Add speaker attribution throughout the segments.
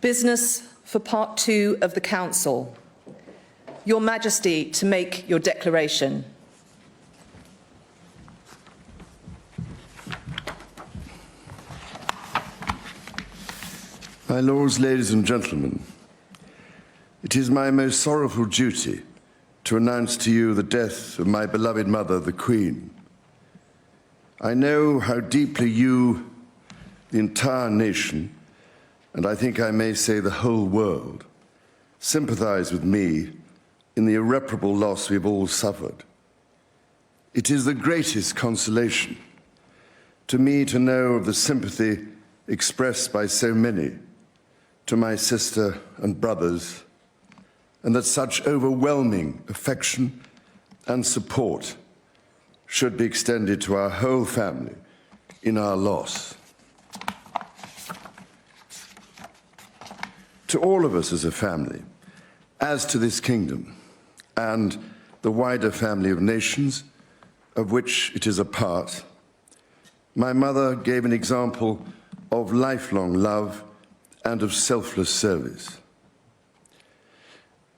Speaker 1: Business for Part 2 of the Council. Your Majesty, to make your declaration.
Speaker 2: My lords, ladies and gentlemen, it is my most sorrowful duty to announce to you the death of my beloved mother, the Queen. I know how deeply you, the entire nation, and I think I may say the whole world, sympathize with me in the irreparable loss we've all suffered. It is the greatest consolation to me to know of the sympathy expressed by so many to my sister and brothers, and that such overwhelming affection and support should be extended to our whole family in our loss. To all of us as a family, as to this kingdom and the wider family of nations of which it is a part, my mother gave an example of lifelong love and of selfless service.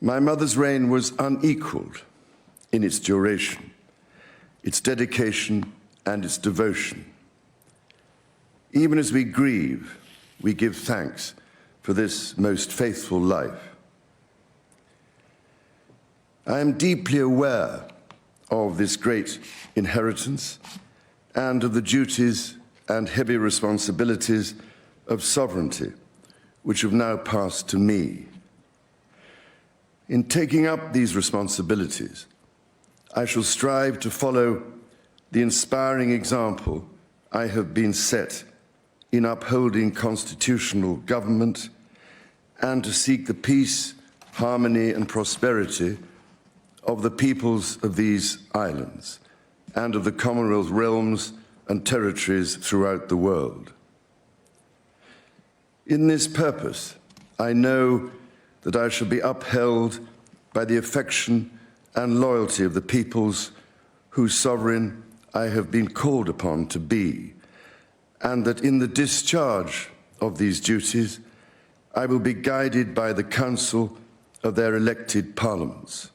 Speaker 2: My mother's reign was unequaled in its duration, its dedication and its devotion. Even as we grieve, we give thanks for this most faithful life. I am deeply aware of this great inheritance and of the duties and heavy responsibilities of sovereignty, which have now passed to me. In taking up these responsibilities, I shall strive to follow the inspiring example I have been set in upholding constitutional government and to seek the peace, harmony and prosperity of the peoples of these islands and of the Commonwealth realms and territories throughout the world. In this purpose, I know that I shall be upheld by the affection and loyalty of the peoples whose sovereign I have been called upon to be, and that in the discharge of these duties, I will be guided by the counsel of their elected parliaments.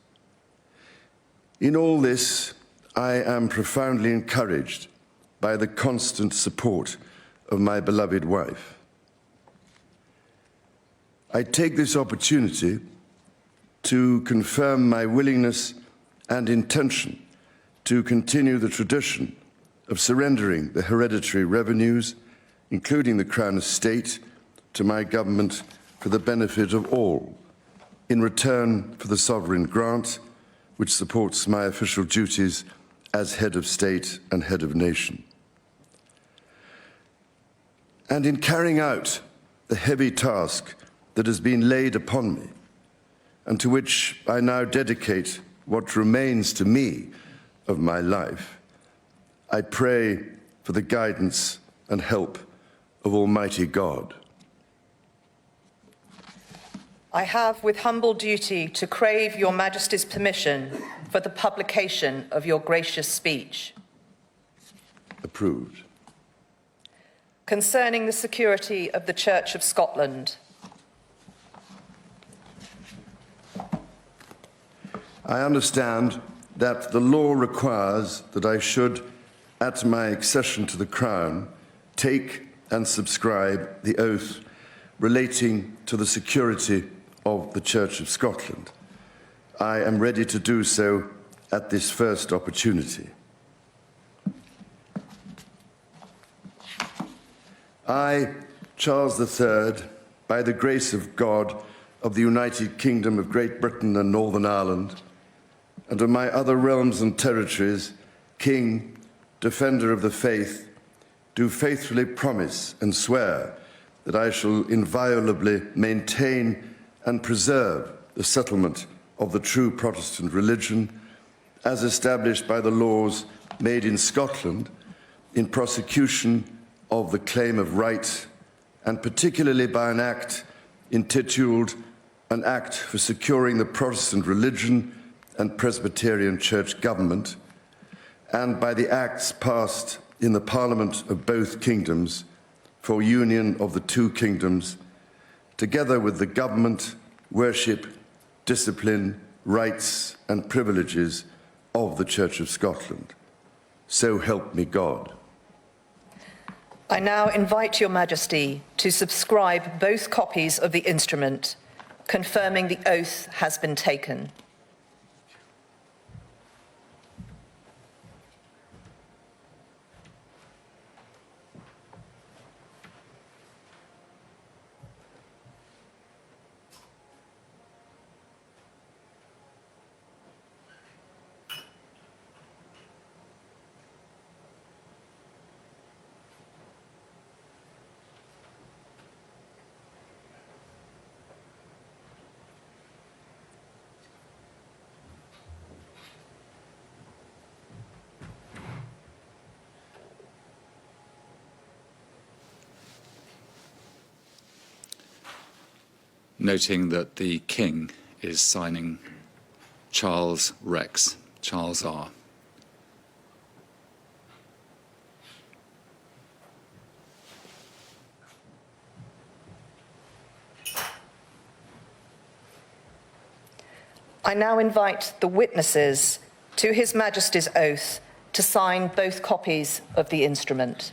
Speaker 2: In all this, I am profoundly encouraged by the constant support of my beloved wife. I take this opportunity to confirm my willingness and intention to continue the tradition of surrendering the hereditary revenues, including the Crown Estate, to my government for the benefit of all, in return for the sovereign grant, which supports my official duties as head of state and head of nation. And in carrying out the heavy task that has been laid upon me, and to which I now dedicate what remains to me of my life, I pray for the guidance and help of Almighty God.
Speaker 1: I have with humble duty to crave your Majesty's permission for the publication of your gracious speech.
Speaker 2: Approved.
Speaker 1: Concerning the security of the Church of Scotland.
Speaker 2: I understand that the law requires that I should, at my accession to the Crown, take and subscribe the oath relating to the security of the Church of Scotland. I am ready to do so at this first opportunity. I, Charles III, by the grace of God of the United Kingdom of Great Britain and Northern Ireland, and of my other realms and territories, King, Defender of the Faith, do faithfully promise and swear that I shall inviolably maintain and preserve the settlement of the true Protestant religion as established by the laws made in Scotland in prosecution of the claim of right, and particularly by an act intituled An Act for Securing the Protestant Religion and Presbyterian Church Government, and by the acts passed in the Parliament of both kingdoms for union of the two kingdoms together with the government, worship, discipline, rights and privileges of the Church of Scotland. So help me God.
Speaker 1: I now invite Your Majesty to subscribe both copies of the instrument, confirming the oath has been taken.
Speaker 3: Noting that the King is signing Charles Rex, Charles R.
Speaker 1: I now invite the witnesses to His Majesty's oath to sign both copies of the instrument.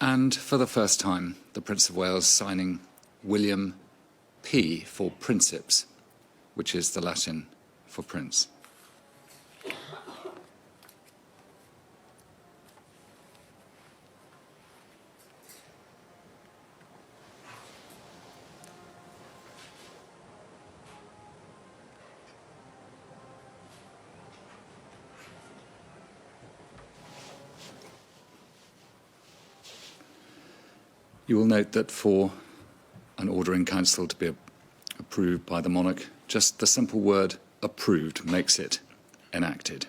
Speaker 3: And for the first time, the Prince of Wales signing William P. for Princeps, which is the Latin for prince. You will note that for an order in council to be approved by the monarch, just the simple word approved makes it enacted.